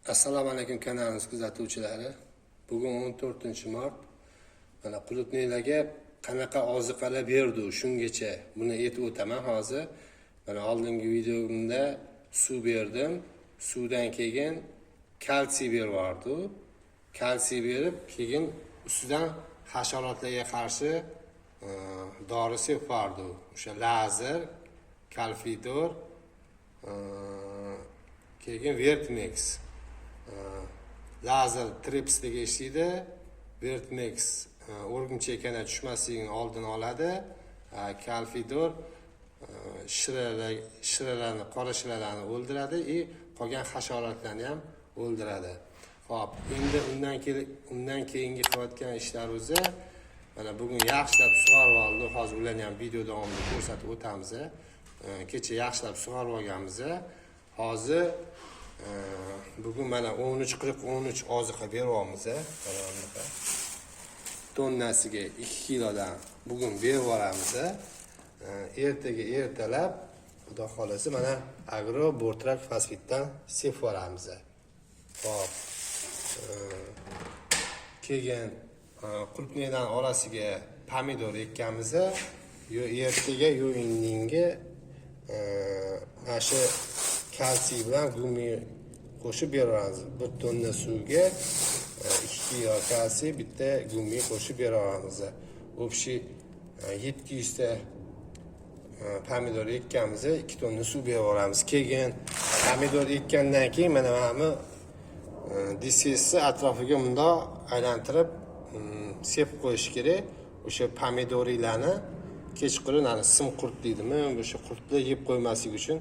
Assalomu alaykum kanalimiz kuzatuvchilari. Bugun 14-mart. Mana qulupniylarga qanaqa oziqalar berdi shungacha buni aytib o'taman hozir. Mana oldingi videomda suv berdim. Suvdan keyin kalsiy bervardi. Kalsiy berib, keyin ustidan hasharotlarga qarshi dori sepvardi. O'sha lazer, kalfidor, keyin Vertmex. Lazer trips degan ishlaydi. Vertmex o'rgimchak kana tushmasligini oldini oladi. Kalfidor shiralarni, qora shiralarni o'ldiradi va qolgan hasharotlarni ham o'ldiradi. Xo'p, endi undan keyingi qilayotgan ishlarimiz mana bugun yaxshilab sug'orib oldi. Hozir ularni ham video davomida ko'rsatib o'tamiz. Kecha yaxshilab sug'orib olganmiz. Hozir bugun mana 13-40-13 oziqa beryapmiz. Tonnasiga 2 kilodan bugun berib yuboramiz. Ertaga ertalab xudo xolasa mana agro bortrak fosfitdan sepib yuboramiz. Hop. Keyin qulupniydan orasiga pomidor ekkanmiz. Yo ertaga yo indinga mana shu kalsiy bilan gumi qo'shib beramiz. 1 tonna suvga 2 kilo kalsiy, bitta gumi qo'shib beramiz. Общий 700 ta pomidor ekkanmiz, 2 tonna suv beramiz. Keyin pomidor ekkandan keyin mana buni disesni atrofiga bundoq aylantirib sepib qo'yish kerak. O'sha pomidorlarni kechqurun ana sim qurt deydimi, o'sha qurtlar yeb qo'ymasligi uchun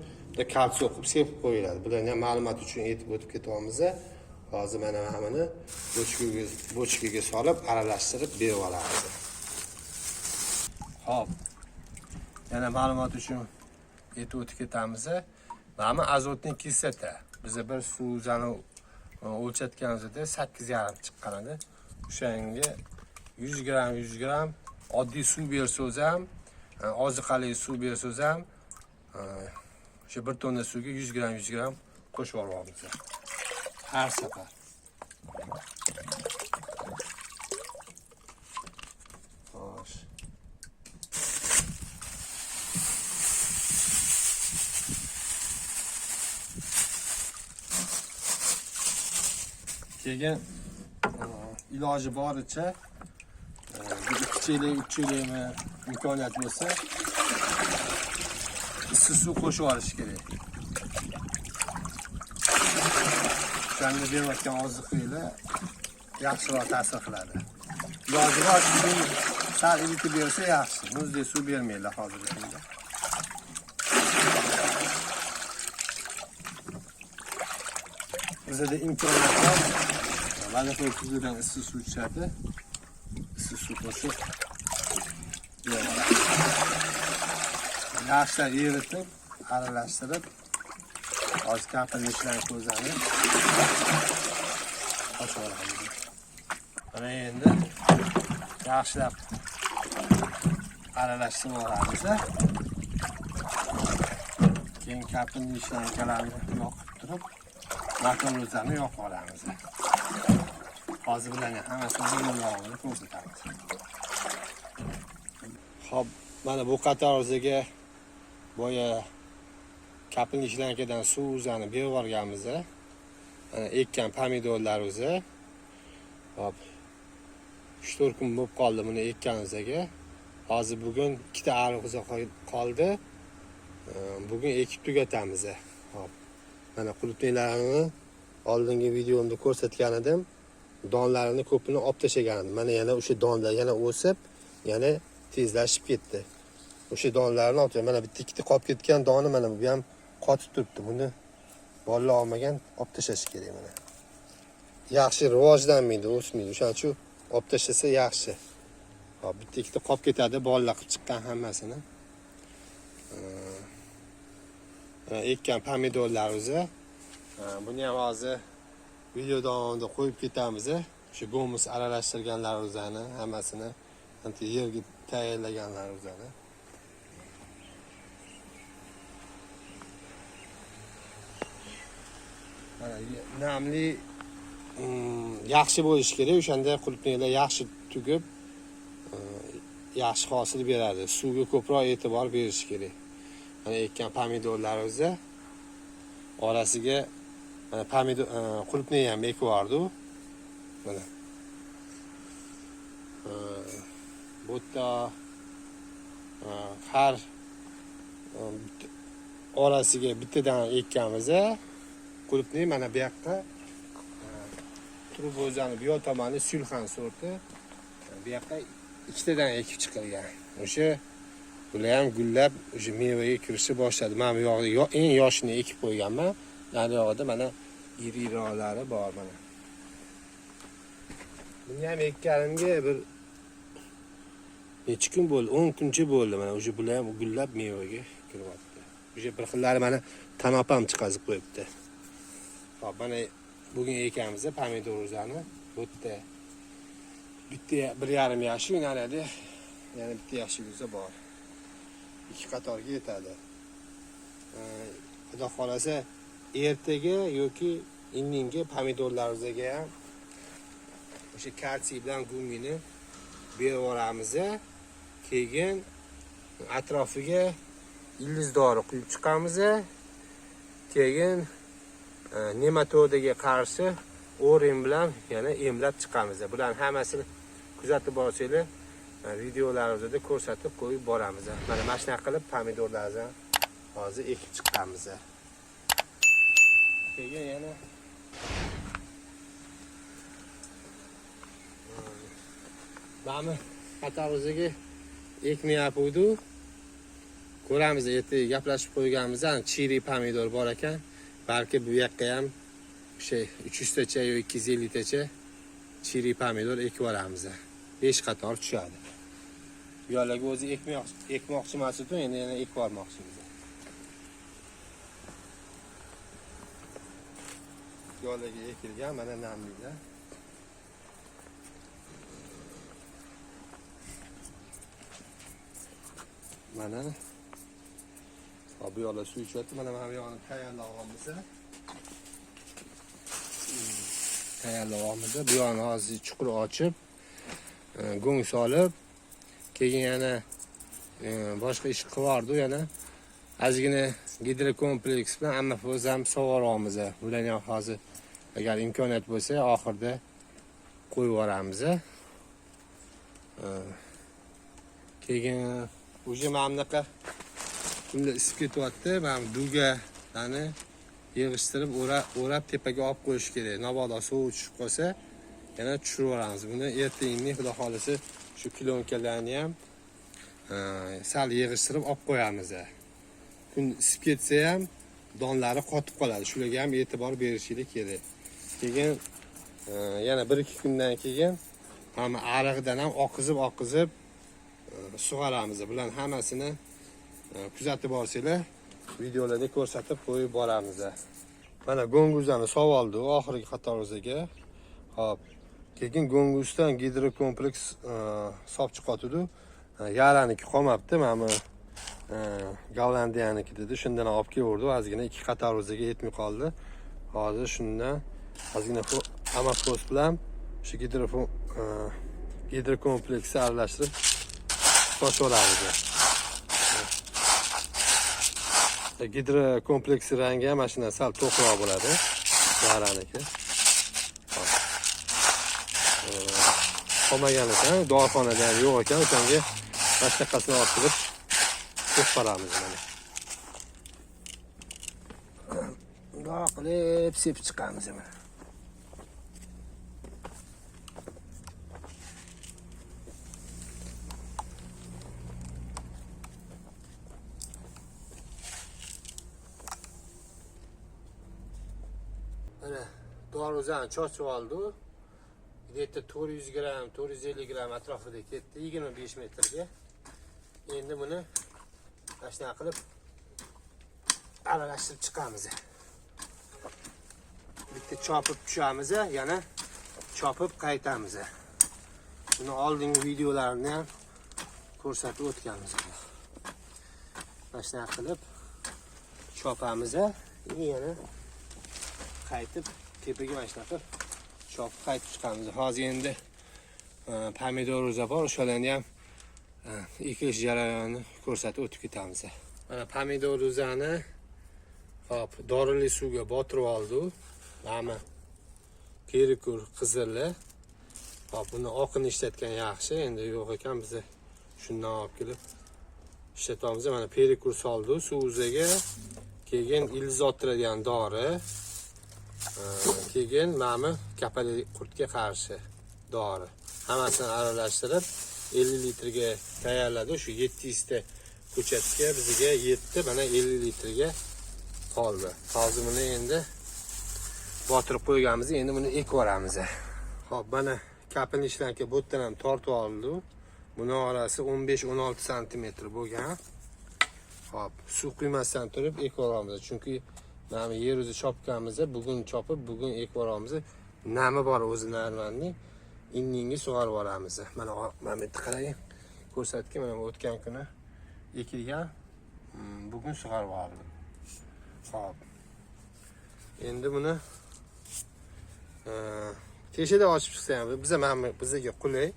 kalsiy o'qib sepib qo'yiladi. Bularni ma'lumot uchun aytib o'tib ketyapmiz. Hozir mana buni bochkaga solib aralashtirib berib olamiz. Xo'p. Yana ma'lumot uchun aytib o'tib ketamiz. Mana azotli kislota. Biz bir suvni o'lchatganimizda 8,5 chiqqan edi. O'shanga 100 gram oddiy suv bersangiz ham, oziqali suv bersangiz ham o'sha 1 tonna suvga 100 gram qo'shib yuboramiz. Har safar. Xo'sh. Keyin iloji boricha 2 chiylik, 3 chiylikmi imkoniyat bo'lsa issiq suv qo'shib olish kerak. O'shanda berayotgan oziqlar yaxshiroq ta'sir qiladi. Iloji bor sal ilitib bersa yaxshi. Muzdek suv bermaylar hozirgi kunda. Bizda imkoniyat bor. Mana bu kuzudan issiq suv ichadi. Issiq suv qo'shib yaxshilab eritib, aralashtirib, hozir kapilishlarni ko'zani ochib olamiz. Mana endi yaxshilab aralashtirib olamiz. Keyin kapilishlarni kalamni yoqib turib, makrozlarni yoqib olamiz. Hozir bularni hammasini birga ko'rsatamiz. Xo'p, mana bu qatorimizga boya kapilishlardan suv uzani berib yuborganmiz. Mana ekkan pomidorlarimiz. Hop. 3-4 kun bo'lib qoldi buni ekkanimizga. Hozir bugun 2 ta ariq qoldi. Bugun ekib tugatamiz. Hop. Mana qulupniylarni oldingi videomda ko'rsatgan edim. Donlarini ko'pini olib tashlagan edim. Mana yana o'sha donlar yana o'sib, yana tezlashib ketdi. O'sha donlarni olib, mana bitta ikkita qolib ketgan doni mana bu ham qotib turibdi. Buni bolalar olmagan olib tashlash kerak mana. Yaxshi rivojlanmaydi, o'smaydi. O'shaning uchun olib tashlasa yaxshi. Hop, bitta ikkita qolib ketadi, bolalar qilib chiqqan hammasini. Ekkan pomidorlarimiz. Buni ham hozir video davomida qo'yib ketamiz. Shu gomus aralashtirganlarimizni hammasini yerga tayyorlaganlarimizni. Mana namli yaxshi bo'lishi kerak. O'shanda qulupnaylar yaxshi tugib, yaxshi hosil beradi. Suvga ko'proq e'tibor berish kerak. Mana ekkan pomidorlarimizni orasiga mana pomidor qulupnay ham ekib yubordi. Mana bu yerda har orasiga bittadan ekkanmiz. Qulupnay mana bu yoqqa turib o'zani bu yoq tomoni sulxan sorti. Bu yoqqa ikkitadan ekib chiqilgan. O'sha bular ham gullab, o'sha mevaga kirishni boshladi. Mana bu yoqda eng yoshini ekib qo'yganman. Nari yoqda mana iri-iroqlari bor mana. Buni ham ekkanimga bir necha kun bo'ldi? 10 kuncha bo'ldi mana. O'sha bular ham gullab mevaga kiryapti. O'sha bir xillari mana tanopam chiqazib qo'yibdi. Hop, mana bugun ekamiz pomidorlarni. Bu yerda bitta 1,5 yoshi yo'naladi. Yana bitta yoshimiz bor. 2 qatorga yetadi. Xudo xolasa ertaga yoki indinga pomidorlarimizga ham o'sha kalsiy bilan gumini berib yuboramiz. Keyin atrofiga ildizdori quyib chiqamiz. Keyin nematodiga qarshi o'rin bilan yana emlab chiqamiz. Bularning hammasini kuzatib borsanglar, videolarimizda ko'rsatib qo'yib boramiz. Mana mashina qilib pomidorlarni hozir ekib chiqqanmiz. Keyin yana mana qatoriga ekmayapti. Ko'ramiz, ertaga gaplashib qo'yganimizdan chiri pomidor bor ekan. Balki bu yoqqa ham o'sha 300 tacha yoki 250 tacha chiri pomidor ekib olamiz. 5 qator tushadi. Bu yoqlarga o'zi ekmoqchi emas-ku, endi yana ekib olmoqchimiz. Bu yoqlarga ekilgan mana namliklar. Mana bu yoqlar suv ichyapti. Mana bu yoqni tayyorlayapmiz. Bu yoqni hozir chuqur ochib, go'ng solib, keyin yana boshqa ish qilardi, yana ozgina gidrokompleks bilan ammofoz ham sug'oramiz. Bularni ham hozir agar imkoniyat bo'lsa, oxirida qo'yib yuboramiz. Keyin o'sha mana bunaqa kunlar isib ketyapti. Mana dugalarni yig'ishtirib o'rab tepaga olib qo'yish kerak. Mabodo sovuq tushib qolsa, yana tushirib yuboramiz. Buni ertaga xudo xolasa shu kilonkalarni ham sal yig'ishtirib olib qo'yamiz. Kun isib ketsa ham donlari qotib qoladi. Shularga ham e'tibor berishingiz kerak. Keyin yana 1-2 kundan keyin mana ariqdan ham oqizib sug'oramiz. Bularning hammasini kuzatib borsanglar, videolarda ko'rsatib qo'yib boramiz. Mana go'nguzlarni sovoldi oxirgi qatorimizdagi. Hop, keyin go'nguzdan gidrokompleks sop chiqotdi. Yaraniki qolmabdi, mana Gollandiyaniki dedi. Shundan olib keldi. Ozgina 2 qatorimizdagi yetmay qoldi. Hozir shundan ozgina ammofoz bilan shu gidrokompleksni aralashtirib qo'shib gidrokompleksi rangi ham mana shundan sal to'qroq bo'ladi. Yaraniki. Qolmagan ekan, dorixonada ham yo'q ekan, o'shanga mana shunaqasini olib kelib qo'shib qolamiz mana. Bundoq qilib sepib chiqamiz mana. Mana doruzani chochib oldi. Yerda 400 gram, 450 gram atrofida ketdi, 25 metrga. Endi buni mana shunday qilib aralashtirib chiqamiz. Bitta chopib tushamiz, yana chopib qaytamiz. Buni oldingi videolarini ham ko'rsatib o'tganmiz. Mana shunday qilib chopamiz, yana qaytib tepaga mana shunaqa chopib qaytib chiqamiz. Hozir endi pomidor o'za bor, o'shalarni ham ekilish jarayonini ko'rsatib o'tib ketamiz. Mana pomidor o'zani hop dorili suvga botirib oldik. Mana perikur qizili. Hop buni oqini ishlatgan yaxshi. Endi yo'q ekan biz shundan olib kelib ishlatamiz. Mana perikur soldik suv o'ziga. Keyin ilizottiradigan dori. Keyin mana kapali qurtga qarshi dori. Hammasini aralashtirib 50 litrga tayyorladi. Shu 700 ta ko'chatga bizga yetdi. Mana 50 litrga qoldi. Hozir buni endi botirib qo'yganmiz. Endi buni ekib yuboramiz. Xo'p, mana kapilishlarga bu yerdan ham tortib oldik. Buni orasi 15-16 sm bo'lgan. Hop, suv quymasdan turib ekib yuboramiz. Chunki mana yer o'zi chopganmiz, bugun chopib, bugun ekib yuboramiz. Nami bor o'zi normalni. Inningi sug'arib yuboramiz. Mana bu yerda qarang. Ko'rsatgan mana o'tgan kuni ekilgan. Bugun sug'arib yubordim. Hop. Endi buni teshida ochib chiqsa ham bizga qulay.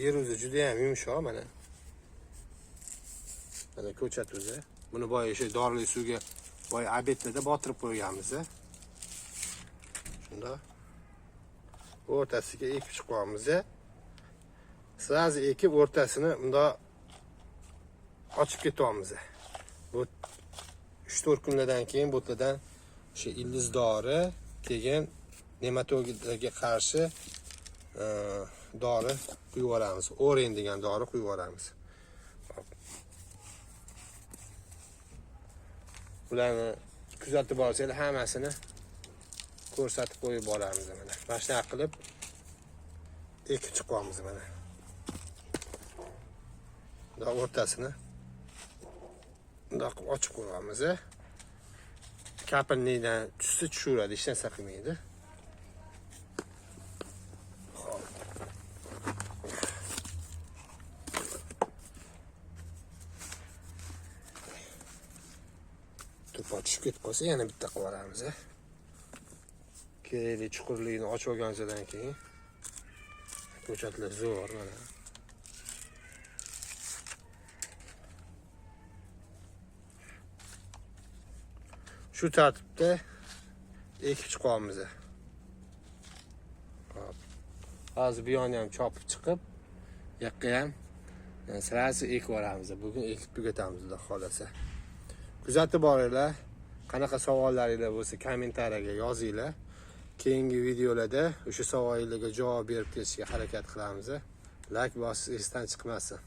Yer o'zi juda ham yumshoq mana. Mana ko'chat o'zi. Buni boya o'sha dorli suvga boya obedda botirib qo'yganmiz. Shunda o'rtasiga ekib chiqamiz. Sirazi ekib o'rtasini bunda ochib ketamiz. Bu 3-4 kunlardan keyin bu yerdan o'sha ildiz dori, keyin nematodlarga qarshi dori quyib yuboramiz. Oren degan dori quyib yuboramiz. Bularni kuzatib borsangiz hammasini ko'rsatib qo'yib boramiz mana. Mana shunday qilib ekib chiqamiz mana. Bunda o'rtasini bundoq ochib qo'yamiz. Kapilnidan tushsa tushiradi, hech narsa qilmaydi. Tuproq tushib ketib qolsa yana bitta qilib yuboramiz. Kerakli chuqurligini ochib olgandan keyin ko'chatlar zo'r mana. Shu tartibda ekib chiqamiz. Hop. Hozir bu yonni ham chopib chiqib, yoqqa ham sirasi ekib yuboramiz. Bugun ekib tugatamiz, xudo xolasa. Kuzatib boringlar. Qanaqa savollaringiz bo'lsa kommentariyaga yozinglar. Keyingi videolarda o'sha savollarga javob berib ketishga harakat qilamiz. Like bosish esdan chiqmasin.